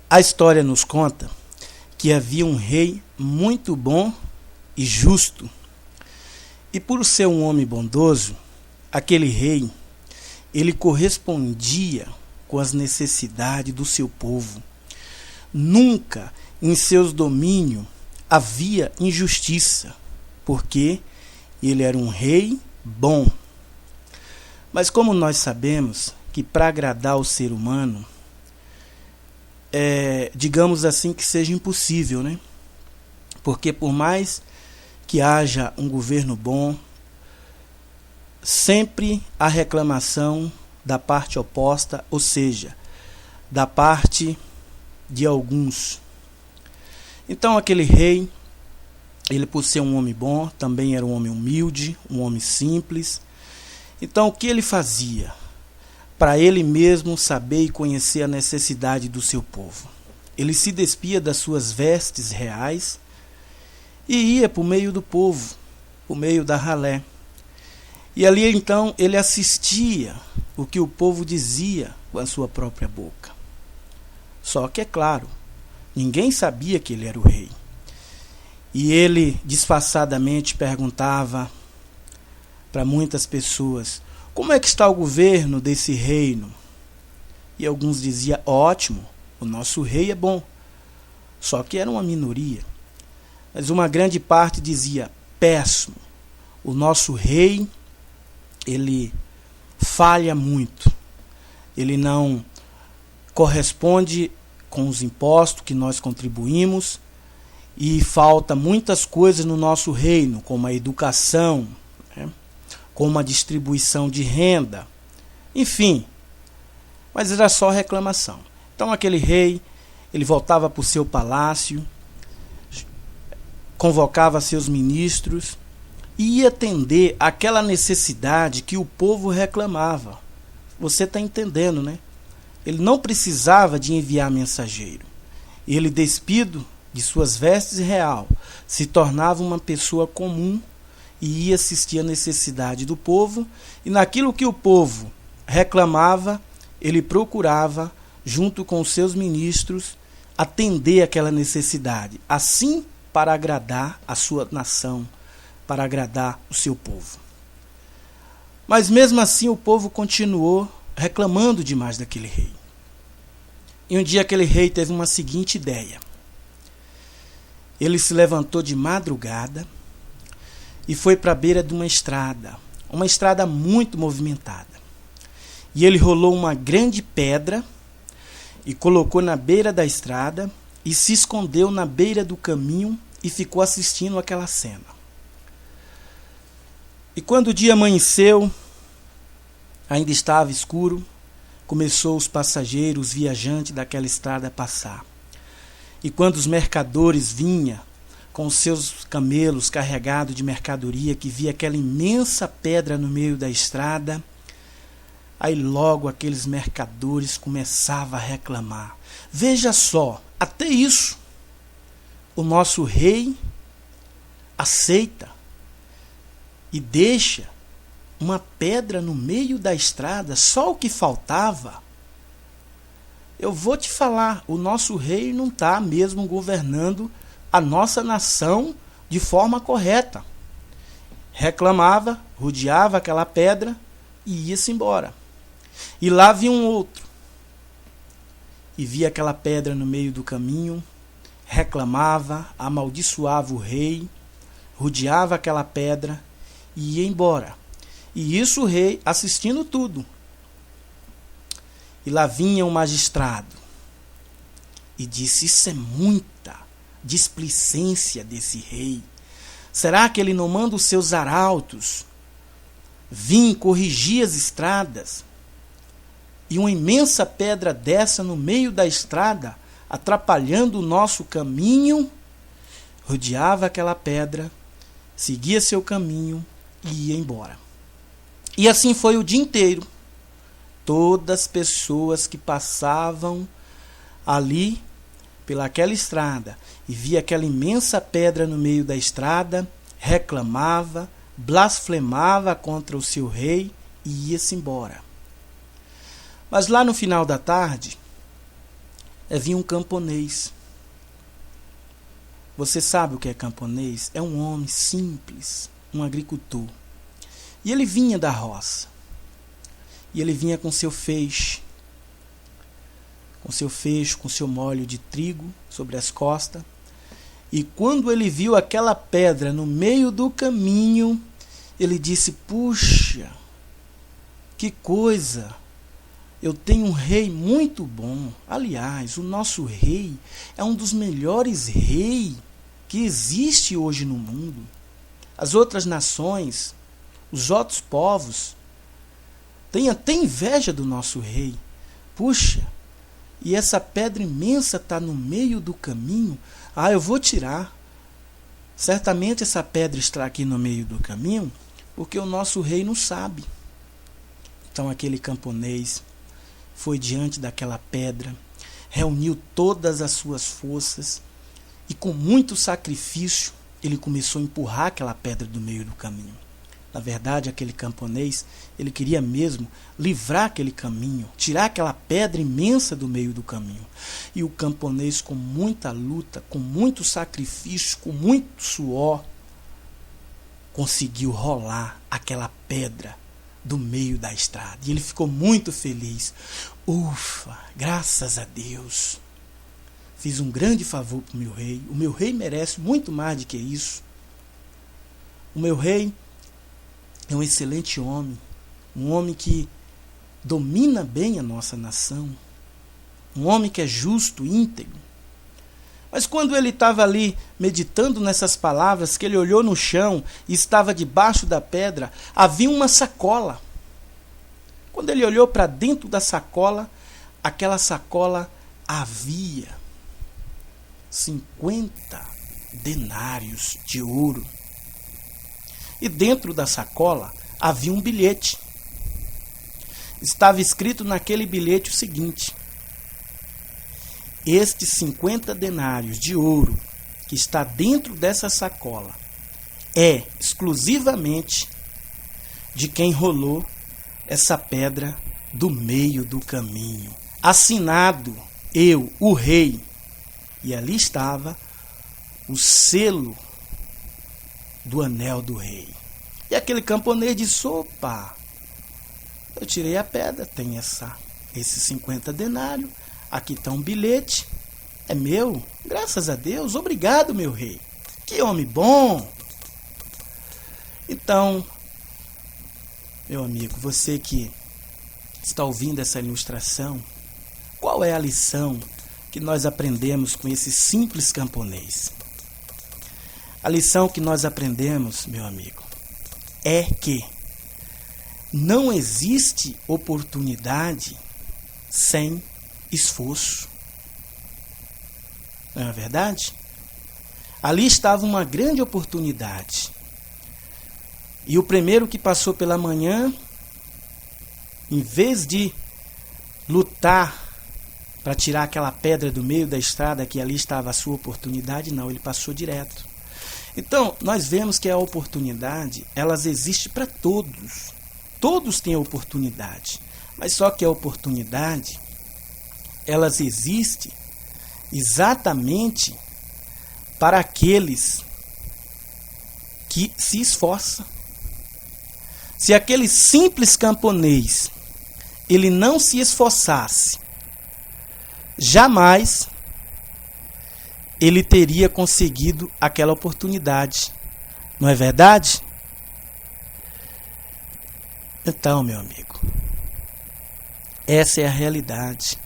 A história nos conta que havia um rei muito bom e justo. E por ser um homem bondoso, aquele rei, ele correspondia com as necessidades do seu povo. Nunca em seus domínios havia injustiça, porque ele era um rei bom. Mas como nós sabemos que para agradar o ser humano, digamos assim, que seja impossível, né? Porque por mais que haja um governo bom, sempre há reclamação da parte oposta, ou seja, da parte de alguns. Então aquele rei, ele por ser um homem bom, também era um homem humilde, um homem simples. Então o que ele fazia? Para ele mesmo saber e conhecer a necessidade do seu povo. Ele se despia das suas vestes reais e ia para o meio do povo, por meio da ralé. E ali então ele assistia o que o povo dizia com a sua própria boca. Só que é claro, ninguém sabia que ele era o rei. E ele disfarçadamente perguntava para muitas pessoas: como é que está o governo desse reino? E alguns diziam: ótimo, o nosso rei é bom. Só que era uma minoria. Mas uma grande parte dizia: péssimo, o nosso rei, ele falha muito. Ele não corresponde com os impostos que nós contribuímos e falta muitas coisas no nosso reino, como a educação, né? Como a distribuição de renda, enfim. Mas era só reclamação. Então aquele rei, ele voltava para o seu palácio, convocava seus ministros e ia atender aquela necessidade que o povo reclamava. Você está entendendo, né? Ele não precisava de enviar mensageiro. Ele, despido de suas vestes real, se tornava uma pessoa comum e ia assistir a necessidade do povo, e naquilo que o povo reclamava, ele procurava, junto com os seus ministros, atender aquela necessidade, assim para agradar a sua nação, para agradar o seu povo. Mas mesmo assim o povo continuou reclamando demais daquele rei. E um dia aquele rei teve uma seguinte ideia. Ele se levantou de madrugada e foi para a beira de uma estrada muito movimentada. E ele rolou uma grande pedra e colocou na beira da estrada e se escondeu na beira do caminho e ficou assistindo aquela cena. E quando o dia amanheceu, ainda estava escuro, começou os passageiros, os viajantes daquela estrada a passar. E quando os mercadores vinham com os seus camelos carregados de mercadoria, que via aquela imensa pedra no meio da estrada, aí logo aqueles mercadores começavam a reclamar. Veja só, até isso o nosso rei aceita e deixa uma pedra no meio da estrada, só o que faltava. Eu vou te falar, o nosso rei não está mesmo governando a nossa nação de forma correta. Reclamava, rodeava aquela pedra e ia-se embora. E lá vinha um outro. E via aquela pedra no meio do caminho, reclamava, amaldiçoava o rei, rodeava aquela pedra e ia embora. E isso o rei assistindo tudo. E lá vinha o magistrado e disse: isso é muita displicência desse rei. Será que ele não manda os seus arautos vir corrigir as estradas? E uma imensa pedra dessa no meio da estrada, atrapalhando o nosso caminho, rodeava aquela pedra, seguia seu caminho e ia embora. E assim foi o dia inteiro. Todas as pessoas que passavam ali pelaquela estrada e via aquela imensa pedra no meio da estrada, reclamava, blasfemava contra o seu rei e ia-se embora. Mas lá no final da tarde, Vinha um camponês. Você sabe o que é camponês? É um homem simples, um agricultor. E ele vinha da roça. E ele vinha com seu feixe, com seu molho de trigo sobre as costas. E quando ele viu aquela pedra no meio do caminho, ele disse: puxa, que coisa! Eu tenho um rei muito bom. Aliás, o nosso rei é um dos melhores reis que existe hoje no mundo. As outras nações, os outros povos, têm até inveja do nosso rei. Puxa, e essa pedra imensa está no meio do caminho. Eu vou tirar. Certamente essa pedra está aqui no meio do caminho, porque o nosso rei não sabe. Então aquele camponês foi diante daquela pedra, reuniu todas as suas forças e com muito sacrifício ele começou a empurrar aquela pedra do meio do caminho. Na verdade, aquele camponês, ele queria mesmo livrar aquele caminho, tirar aquela pedra imensa do meio do caminho. E o camponês, com muita luta, com muito sacrifício, com muito suor, conseguiu rolar aquela pedra do meio da estrada. E ele ficou muito feliz. Ufa, graças a Deus. Fiz um grande favor para o meu rei. O meu rei merece muito mais do que isso. O meu rei é um excelente homem. Um homem que domina bem a nossa nação. Um homem que é justo, íntegro. Mas quando ele estava ali meditando nessas palavras, que ele olhou no chão e estava debaixo da pedra, havia uma sacola. Quando ele olhou para dentro da sacola, aquela sacola havia 50 denários de ouro. E dentro da sacola havia um bilhete. Estava escrito naquele bilhete o seguinte: estes 50 denários de ouro que está dentro dessa sacola é exclusivamente de quem rolou essa pedra do meio do caminho. Assinado eu, o rei. E ali estava o selo do anel do rei. E aquele camponês disse: opa, eu tirei a pedra, tem esses 50 denários, aqui está um bilhete, é meu, graças a Deus, obrigado, meu rei. Que homem bom! Então, meu amigo, você que está ouvindo essa ilustração, qual é a lição que nós aprendemos com esse simples camponês? A lição que nós aprendemos, meu amigo, é que não existe oportunidade sem esforço. Não é verdade? Ali estava uma grande oportunidade. E o primeiro que passou pela manhã, em vez de lutar para tirar aquela pedra do meio da estrada, que ali estava a sua oportunidade, não, ele passou direto. Então, nós vemos que a oportunidade, elas existe para todos. Todos têm a oportunidade. Mas só que a oportunidade, elas existem exatamente para aqueles que se esforçam. Se aquele simples camponês, ele não se esforçasse, jamais ele teria conseguido aquela oportunidade. Não é verdade? Então, meu amigo, essa é a realidade.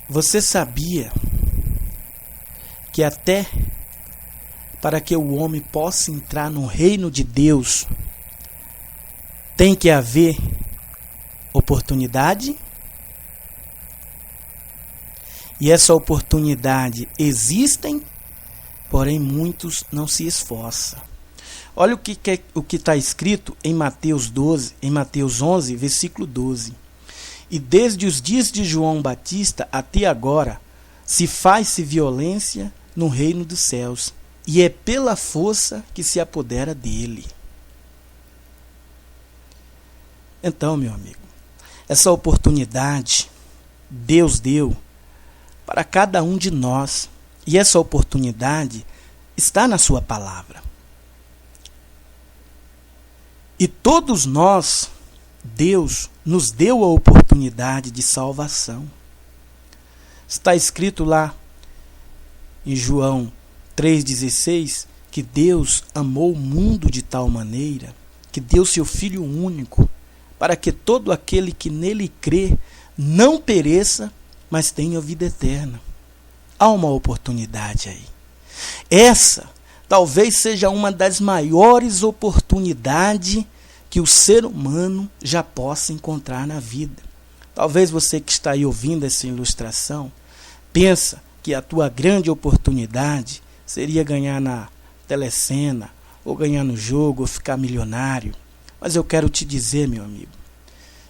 Você sabia que até para que o homem possa entrar no reino de Deus, tem que haver oportunidade? E essa oportunidade existe, porém muitos não se esforçam. Olha o que está escrito em Mateus 11, versículo 12. E desde os dias de João Batista até agora, se faz-se violência no reino dos céus, e é pela força que se apodera dele. Então, meu amigo, essa oportunidade Deus deu para cada um de nós. E essa oportunidade está na sua palavra. E todos nós, Deus nos deu a oportunidade de salvação. Está escrito lá em João 3,16 que Deus amou o mundo de tal maneira que deu seu Filho único para que todo aquele que nele crê não pereça, mas tenha vida eterna. Há uma oportunidade aí. Essa talvez seja uma das maiores oportunidades que o ser humano já possa encontrar na vida. Talvez você que está aí ouvindo essa ilustração pensa que a tua grande oportunidade seria ganhar na telecena, ou ganhar no jogo, ou ficar milionário. Mas eu quero te dizer, meu amigo,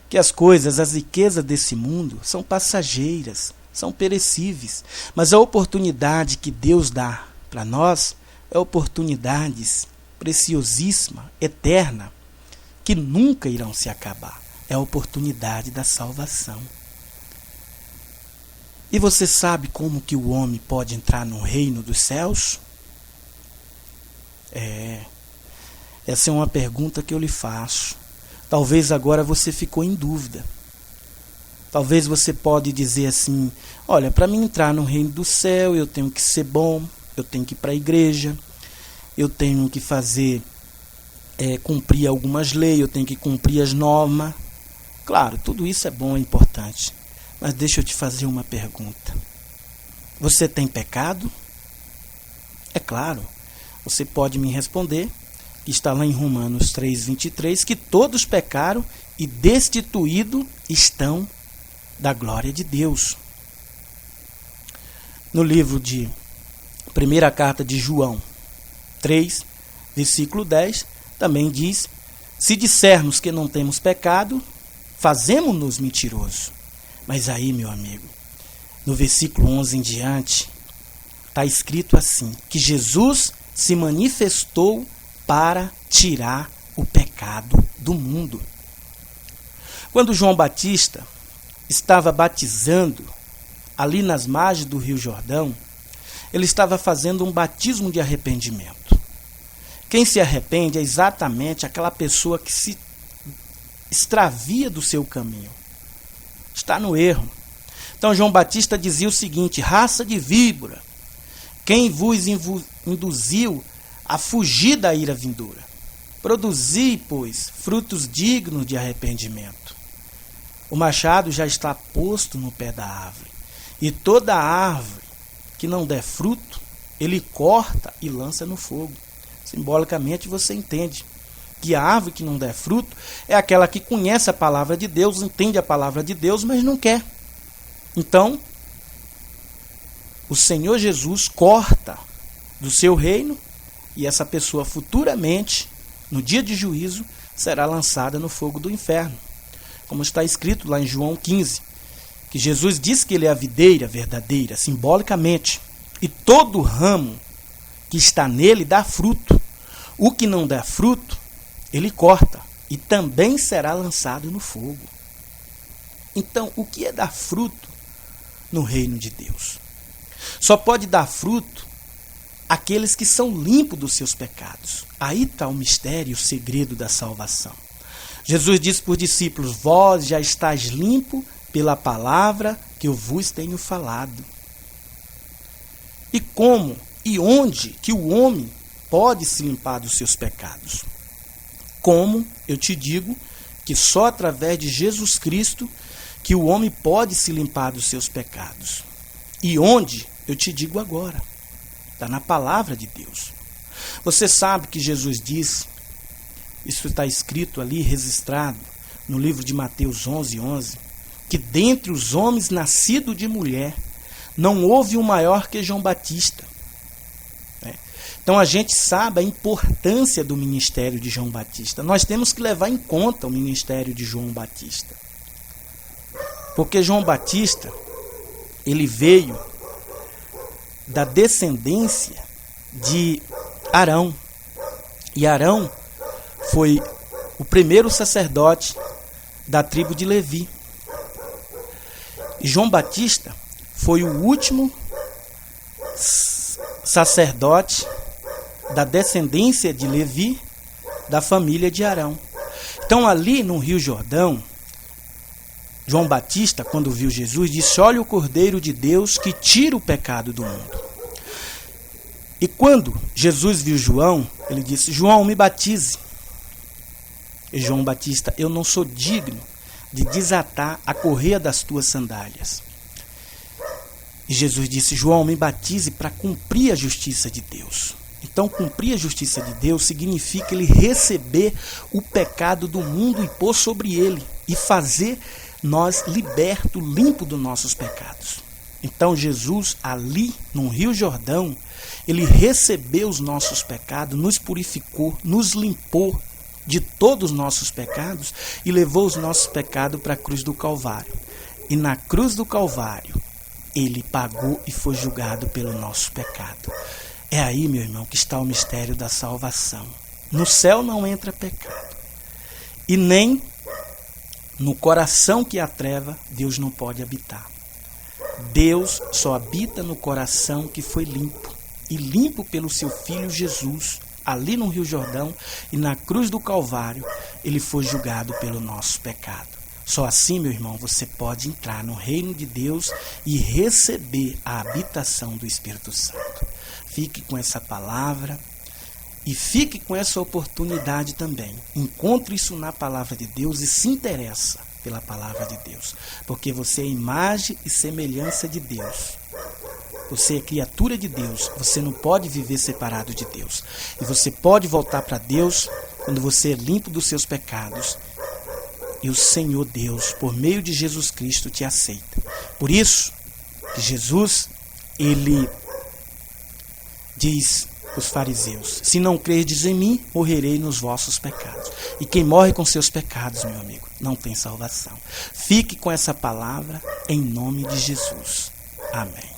que as coisas, as riquezas desse mundo são passageiras, são perecíveis. Mas a oportunidade que Deus dá para nós é oportunidades preciosíssimas, eterna, que nunca irão se acabar. É a oportunidade da salvação. E você sabe como que o homem pode entrar no reino dos céus? Essa é uma pergunta que eu lhe faço. Talvez agora você ficou em dúvida. Talvez você pode dizer assim: olha, para mim entrar no reino do céu, eu tenho que ser bom, eu tenho que ir para a igreja, eu tenho que cumprir algumas leis, eu tenho que cumprir as normas. Claro, tudo isso é bom, é importante. Mas deixa eu te fazer uma pergunta. Você tem pecado? É claro, você pode me responder, que está lá em Romanos 3,23, que todos pecaram e destituídos estão da glória de Deus. No livro de primeira carta de João 3, versículo 10, também diz: se dissermos que não temos pecado, fazemos-nos mentirosos. Mas aí, meu amigo, no versículo 11 em diante, está escrito assim, que Jesus se manifestou para tirar o pecado do mundo. Quando João Batista estava batizando ali nas margens do Rio Jordão, ele estava fazendo um batismo de arrependimento. Quem se arrepende é exatamente aquela pessoa que se extravia do seu caminho. Está no erro. Então João Batista dizia o seguinte: raça de víbora, quem vos induziu a fugir da ira vindoura? Produzi, pois, frutos dignos de arrependimento. O machado já está posto no pé da árvore, e toda árvore que não der fruto, ele corta e lança no fogo. Simbolicamente você entende que a árvore que não der fruto é aquela que conhece a palavra de Deus, entende a palavra de Deus, mas não quer. Então, o Senhor Jesus corta do seu reino e essa pessoa futuramente, no dia de juízo, será lançada no fogo do inferno. Como está escrito lá em João 15, que Jesus diz que ele é a videira verdadeira, simbolicamente, e todo ramo que está nele dá fruto. O que não dá fruto, ele corta e também será lançado no fogo. Então, o que é dar fruto no reino de Deus? Só pode dar fruto aqueles que são limpos dos seus pecados. Aí está o mistério, o segredo da salvação. Jesus disse para os discípulos: vós já estáis limpo pela palavra que eu vos tenho falado. E como e onde que o homem pode se limpar dos seus pecados? Como eu te digo que só através de Jesus Cristo que o homem pode se limpar dos seus pecados. E onde? Eu te digo agora. Está na palavra de Deus. Você sabe que Jesus disse, isso está escrito ali, registrado no livro de Mateus 11:11, que dentre os homens nascidos de mulher, não houve um maior que João Batista. Então a gente sabe a importância do ministério de João Batista. Nós temos que levar em conta o ministério de João Batista. Porque João Batista, ele veio da descendência de Arão. E Arão foi o primeiro sacerdote da tribo de Levi. João Batista foi o último sacerdote da descendência de Levi, da família de Arão. Então, ali no Rio Jordão, João Batista, quando viu Jesus, disse: olha o Cordeiro de Deus que tira o pecado do mundo. E quando Jesus viu João, ele disse: João, me batize. E João Batista: eu não sou digno de desatar a correia das tuas sandálias. E Jesus disse: João, me batize para cumprir a justiça de Deus. Então, cumprir a justiça de Deus significa ele receber o pecado do mundo e pôr sobre ele, e fazer nós liberto, limpo dos nossos pecados. Então, Jesus, ali no Rio Jordão, ele recebeu os nossos pecados, nos purificou, nos limpou de todos os nossos pecados e levou os nossos pecados para a cruz do Calvário. E na cruz do Calvário, ele pagou e foi julgado pelo nosso pecado. É aí, meu irmão, que está o mistério da salvação. No céu não entra pecado. E nem no coração que há treva, Deus não pode habitar. Deus só habita no coração que foi limpo. E limpo pelo seu Filho Jesus, ali no Rio Jordão, e na cruz do Calvário, ele foi julgado pelo nosso pecado. Só assim, meu irmão, você pode entrar no reino de Deus e receber a habitação do Espírito Santo. Fique com essa palavra e fique com essa oportunidade também. Encontre isso na palavra de Deus e se interessa pela palavra de Deus, porque você é imagem e semelhança de Deus. Você é criatura de Deus, você não pode viver separado de Deus. E você pode voltar para Deus quando você é limpo dos seus pecados. E o Senhor Deus, por meio de Jesus Cristo, te aceita. Por isso que Jesus, ele diz aos fariseus: se não crerdes em mim, morrerei nos vossos pecados. E quem morre com seus pecados, meu amigo, não tem salvação. Fique com essa palavra em nome de Jesus. Amém.